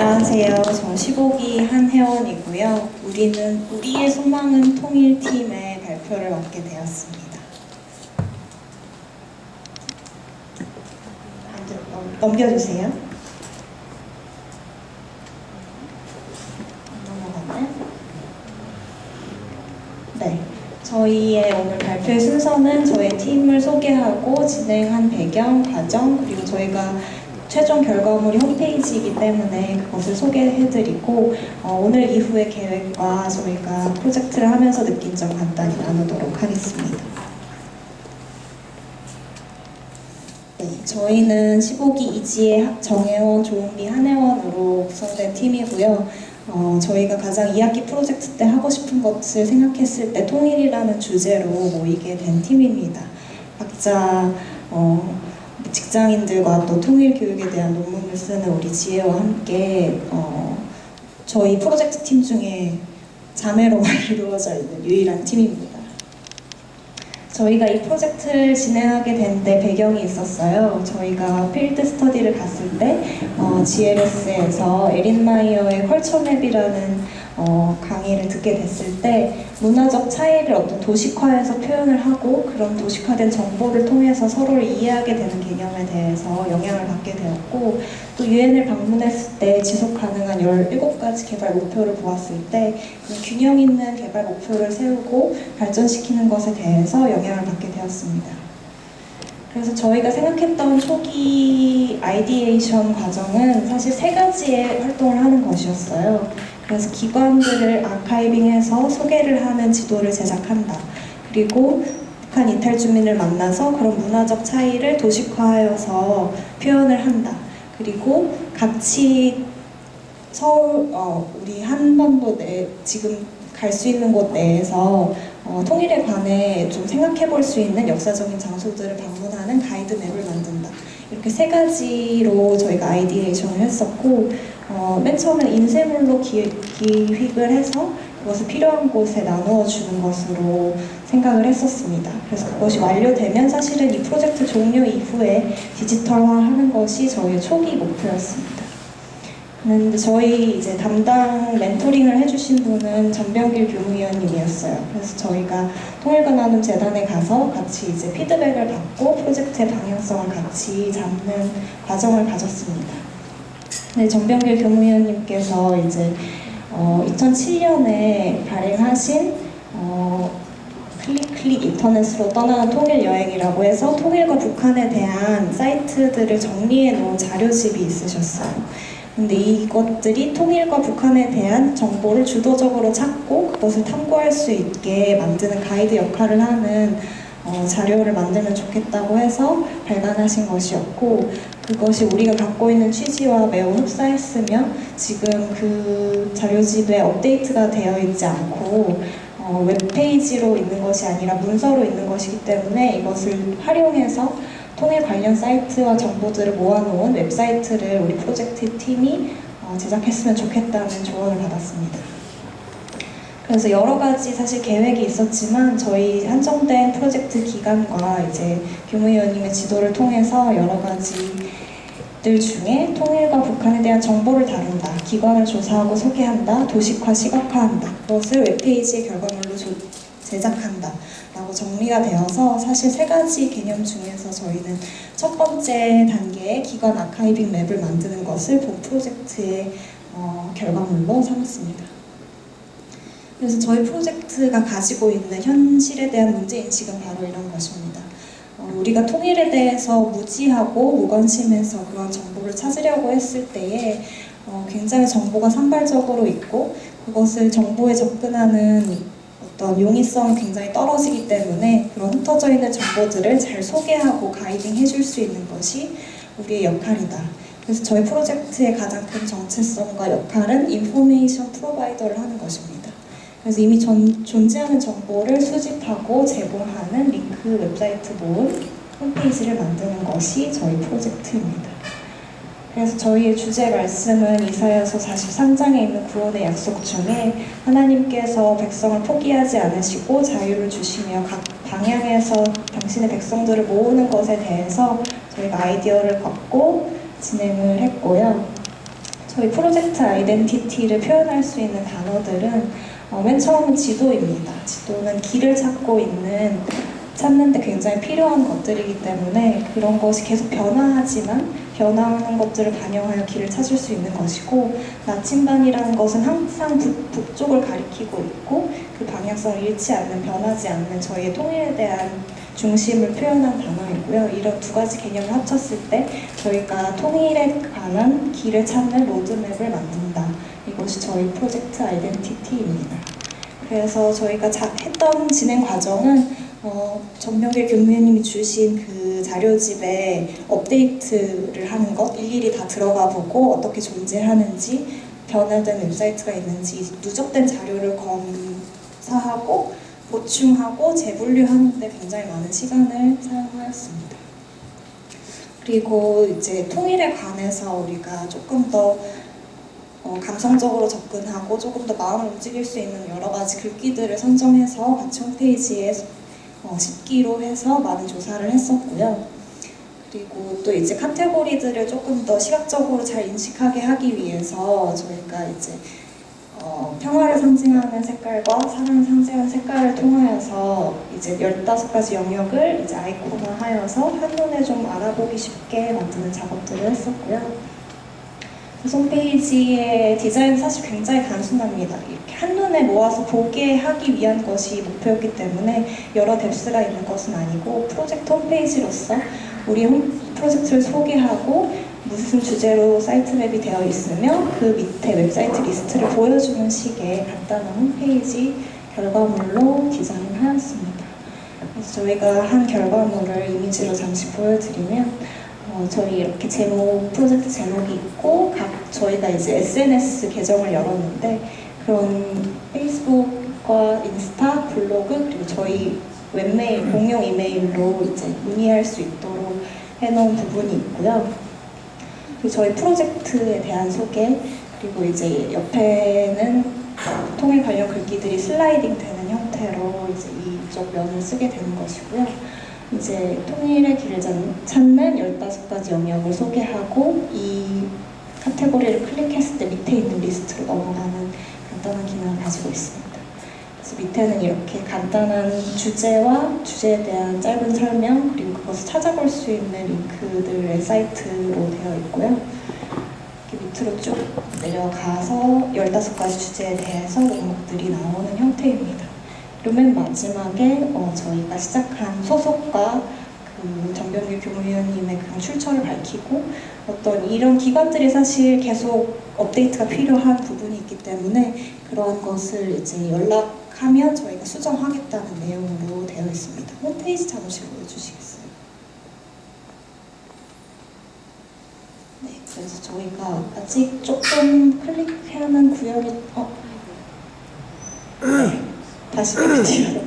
안녕하세요. 저 15기 한혜원이고요. 우리의 소망은 통일팀의 발표를 맡게 되었습니다. 넘겨주세요. 넘어갔네. 네. 저희의 오늘 발표의 순서는 저희 팀을 소개하고 진행한 배경, 과정, 그리고 저희가 최종 결과물이 홈페이지이기 때문에 그것을 소개해드리고 오늘 이후의 계획과 저희가 프로젝트를 하면서 느낀 점 간단히 나누도록 하겠습니다. 네, 저희는 15기 이지혜, 정혜원, 조은비, 한혜원으로 구성된 팀이고요. 저희가 가장 2학기 프로젝트 때 하고 싶은 것을 생각했을 때 통일이라는 주제로 모이게 된 팀입니다. 각자 직장인들과 또 통일 교육에 대한 논문을 쓰는 우리 지혜와 함께 저희 프로젝트 팀 중에 자매로만 이루어져 있는 유일한 팀입니다. 저희가 이 프로젝트를 진행하게 된 데 배경이 있었어요. 저희가 필드 스터디를 갔을 때 GLS에서 에린 마이어의 컬처맵이라는 강의를 듣게 됐을 때 문화적 차이를 어떤 도식화해서 표현을 하고 그런 도식화된 정보를 통해서 서로를 이해하게 되는 개념에 대해서 영향을 받게 되었고 또 유엔을 방문했을 때 지속 가능한 17가지 개발 목표를 보았을 때 그 균형 있는 개발 목표를 세우고 발전시키는 것에 대해서 영향을 받게 되었습니다. 그래서 저희가 생각했던 초기 아이디에이션 과정은 사실 3가지의 활동을 하는 것이었어요. 그래서 기관들을 아카이빙해서 소개를 하는 지도를 제작한다. 그리고 북한 이탈 주민을 만나서 그런 문화적 차이를 도식화하여서 표현을 한다. 그리고 같이 우리 한반도 내 지금 갈 수 있는 곳 내에서 통일에 관해 좀 생각해 볼 수 있는 역사적인 장소들을 방문하는 가이드 맵을 만든다. 이렇게 3가지로 저희가 아이디에이션을 했었고 맨 처음에 인쇄물로 기획을 해서 그것을 필요한 곳에 나누어 주는 것으로 생각을 했었습니다. 그래서 그것이 완료되면 사실은 이 프로젝트 종료 이후에 디지털화하는 것이 저희의 초기 목표였습니다. 그런데 저희 이제 담당 멘토링을 해주신 분은 전병길 교무위원님이었어요. 그래서 저희가 통일과 나눔 재단에 가서 같이 이제 피드백을 받고 프로젝트의 방향성을 같이 잡는 과정을 가졌습니다. 네, 전병길 교무위원님께서 이제 2007년에 발행하신 클릭 인터넷으로 떠나는 통일 여행이라고 해서 통일과 북한에 대한 사이트들을 정리해 놓은 자료집이 있으셨어요. 근데 이것들이 통일과 북한에 대한 정보를 주도적으로 찾고 그것을 탐구할 수 있게 만드는 가이드 역할을 하는 자료를 만들면 좋겠다고 해서 발간하신 것이었고 그것이 우리가 갖고 있는 취지와 매우 흡사했으며 지금 그 자료집에 업데이트가 되어 있지 않고 웹페이지로 있는 것이 아니라 문서로 있는 것이기 때문에 이것을 활용해서 통일 관련 사이트와 정보들을 모아놓은 웹사이트를 우리 프로젝트 팀이 제작했으면 좋겠다는 조언을 받았습니다. 그래서 여러 가지 사실 계획이 있었지만 저희 한정된 프로젝트 기간과 이제 교무위원님의 지도를 통해서 여러 가지들 중에 통일과 북한에 대한 정보를 다룬다, 기관을 조사하고 소개한다, 도식화, 시각화한다, 그것을 웹페이지의 결과물로 제작한다 라고 정리가 되어서 사실 3가지 개념 중에서 저희는 첫 번째 단계의 기관 아카이빙 맵을 만드는 것을 본 프로젝트의 결과물로 삼았습니다. 그래서 저희 프로젝트가 가지고 있는 현실에 대한 문제인식은 바로 이런 것입니다. 우리가 통일에 대해서 무지하고 무관심해서 그런 정보를 찾으려고 했을 때에 굉장히 정보가 산발적으로 있고 그것을 정보에 접근하는 어떤 용이성은 굉장히 떨어지기 때문에 그런 흩어져 있는 정보들을 잘 소개하고 가이딩 해줄 수 있는 것이 우리의 역할이다. 그래서 저희 프로젝트의 가장 큰 정체성과 역할은 인포메이션 프로바이더를 하는 것입니다. 그래서 이미 존재하는 정보를 수집하고 제공하는 링크 웹사이트 모음 홈페이지를 만드는 것이 저희 프로젝트입니다. 그래서 저희의 주제 말씀은 이사야서 43장에 있는 구원의 약속 중에 하나님께서 백성을 포기하지 않으시고 자유를 주시며 각 방향에서 당신의 백성들을 모으는 것에 대해서 저희가 아이디어를 갖고 진행을 했고요. 저희 프로젝트 아이덴티티를 표현할 수 있는 단어들은 맨 처음은 지도입니다. 지도는 길을 찾는데 굉장히 필요한 것들이기 때문에 그런 것이 계속 변화하지만 변화하는 것들을 반영하여 길을 찾을 수 있는 것이고, 나침반이라는 것은 항상 북쪽을 가리키고 있고 그 방향성을 잃지 않는, 변하지 않는 저희의 통일에 대한 중심을 표현한 단어이고요. 이런 두 가지 개념을 합쳤을 때 저희가 통일에 관한 길을 찾는 로드맵을 만든다. 이것이 저희 프로젝트 아이덴티티입니다. 그래서 저희가 했던 진행 과정은 전명길 교무위원님이 주신 그 자료집에 업데이트를 하는 것, 일일이 다 들어가 보고 어떻게 존재하는지, 변화된 웹사이트가 있는지 누적된 자료를 검사하고 보충하고 재분류하는 데 굉장히 많은 시간을 사용하였습니다. 그리고 이제 통일에 관해서 우리가 조금 더 감성적으로 접근하고 조금 더 마음을 움직일 수 있는 여러 가지 글귀들을 선정해서 같이 홈페이지에 싣기로 해서 많은 조사를 했었고요. 그리고 또 이제 카테고리들을 조금 더 시각적으로 잘 인식하게 하기 위해서 저희가 이제 평화를 상징하는 색깔과 사랑을 상징하는 색깔을 통하여서 이제 15가지 영역을 이제 아이콘화하여서 한눈에 좀 알아보기 쉽게 만드는 작업들을 했었고요. 그래서 홈페이지의 디자인은 사실 굉장히 단순합니다. 이렇게 한눈에 모아서 보게 하기 위한 것이 목표였기 때문에 여러 뎁스가 있는 것은 아니고, 프로젝트 홈페이지로서 우리 프로젝트를 소개하고 무슨 주제로 사이트 맵이 되어 있으며 그 밑에 웹사이트 리스트를 보여주는 식의 간단한 홈페이지 결과물로 디자인하였습니다. 그래서 저희가 한 결과물을 이미지로 잠시 보여드리면, 저희 이렇게 프로젝트 제목이 있고, 저희가 이제 SNS 계정을 열었는데, 그런 페이스북과 인스타, 블로그, 그리고 저희 웹메일, 공용 이메일로 이제 문의할 수 있도록 해놓은 부분이 있고요. 그리고 저희 프로젝트에 대한 소개, 그리고 이제 옆에는 통일 관련 글귀들이 슬라이딩 되는 형태로 이제 이쪽 면을 쓰게 되는 것이고요. 이제 통일의 길을 찾는 15가지 영역을 소개하고, 이 카테고리를 클릭했을 때 밑에 있는 리스트로 넘어가는 간단한 기능을 가지고 있습니다. 그래서 밑에는 이렇게 간단한 주제와 주제에 대한 짧은 설명, 그리고 그것을 찾아볼 수 있는 링크들의 사이트로 되어 있고요. 이렇게 밑으로 쭉 내려가서 15가지 주제에 대해서 목록들이 나오는 형태입니다. 그리고 맨 마지막에 저희가 시작한 소속과 그 전병길 교무위원님의 그런 출처를 밝히고, 어떤 이런 기관들이 사실 계속 업데이트가 필요한 부분이 있기 때문에 그러한 것을 이제 연락하면 저희가 수정하겠다는 내용으로 되어 있습니다. 홈페이지 잠시 보여주시겠어요? 네, 그래서 저희가 아직 조금 클릭하는 구역이 네, 다시 뒤로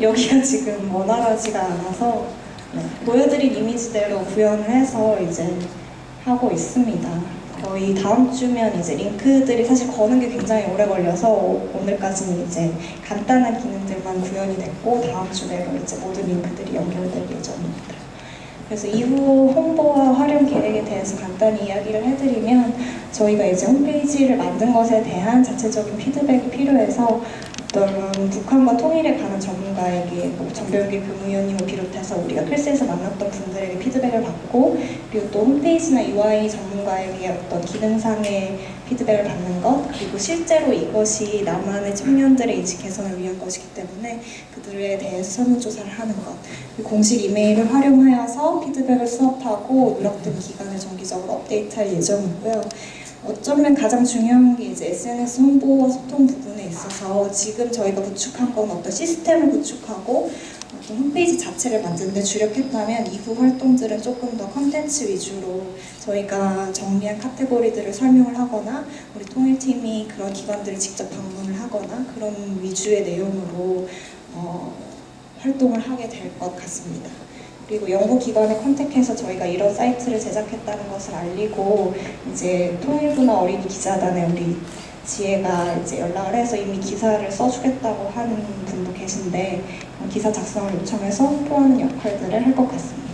여기가 지금 원활하지가 않아서 보여드린 이미지대로 구현을 해서 이제 하고 있습니다. 거의 다음 주면 이제 링크들이 사실 거는 게 굉장히 오래 걸려서 오늘까지는 이제 간단한 기능들만 구현이 됐고, 다음 주내로 이제 모든 링크들이 연결될 예정입니다. 그래서 이후 홍보와 활용 계획에 대해서 간단히 이야기를 해드리면, 저희가 이제 홈페이지를 만든 것에 대한 자체적인 피드백이 필요해서 어떤 북한과 통일에 관한 전문가에게 전병길 교무위원님을 비롯해서 우리가 클스에서 만났던 분들에게 피드백을 받고, 그리고 또 홈페이지나 UI 전문가에게 어떤 기능상의 피드백을 받는 것, 그리고 실제로 이것이 남한의 청년들의 인식 개선을 위한 것이기 때문에 그들에 대해서 설문조사를 하는 것, 공식 이메일을 활용하여서 피드백을 수업하고 누락된 기간을 정기적으로 업데이트할 예정이고요. 어쩌면 가장 중요한 게 이제 SNS 홍보와 소통 부분에 있어서 지금 저희가 구축한 건 어떤 시스템을 구축하고 어떤 홈페이지 자체를 만드는 데 주력했다면, 이후 활동들은 조금 더 컨텐츠 위주로 저희가 정리한 카테고리들을 설명을 하거나 우리 통일팀이 그런 기관들을 직접 방문을 하거나 그런 위주의 내용으로 활동을 하게 될 것 같습니다. 그리고 연구기관에 컨택해서 저희가 이런 사이트를 제작했다는 것을 알리고, 이제 통일부나 어린이 기자단에 우리 지혜가 이제 연락을 해서 이미 기사를 써주겠다고 하는 분도 계신데, 기사 작성을 요청해서 홍보하는 역할들을 할 것 같습니다.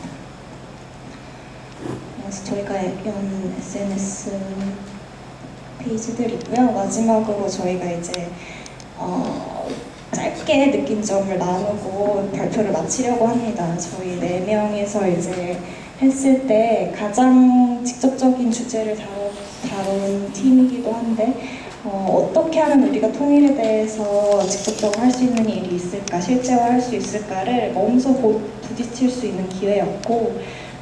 저희가 연 SNS 페이지들이고요. 마지막으로 저희가 이제 짧게 느낀 점을 나누고 발표를 마치려고 합니다. 저희 4명이서 이제 했을 때 가장 직접적인 주제를 다룬 팀이기도 한데 어떻게 하면 우리가 통일에 대해서 직접적으로 할 수 있는 일이 있을까, 실제화할 수 있을까를 몸소 부딪힐 수 있는 기회였고,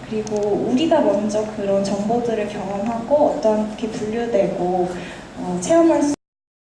그리고 우리가 먼저 그런 정보들을 경험하고 어떻게 분류되고 체험할 수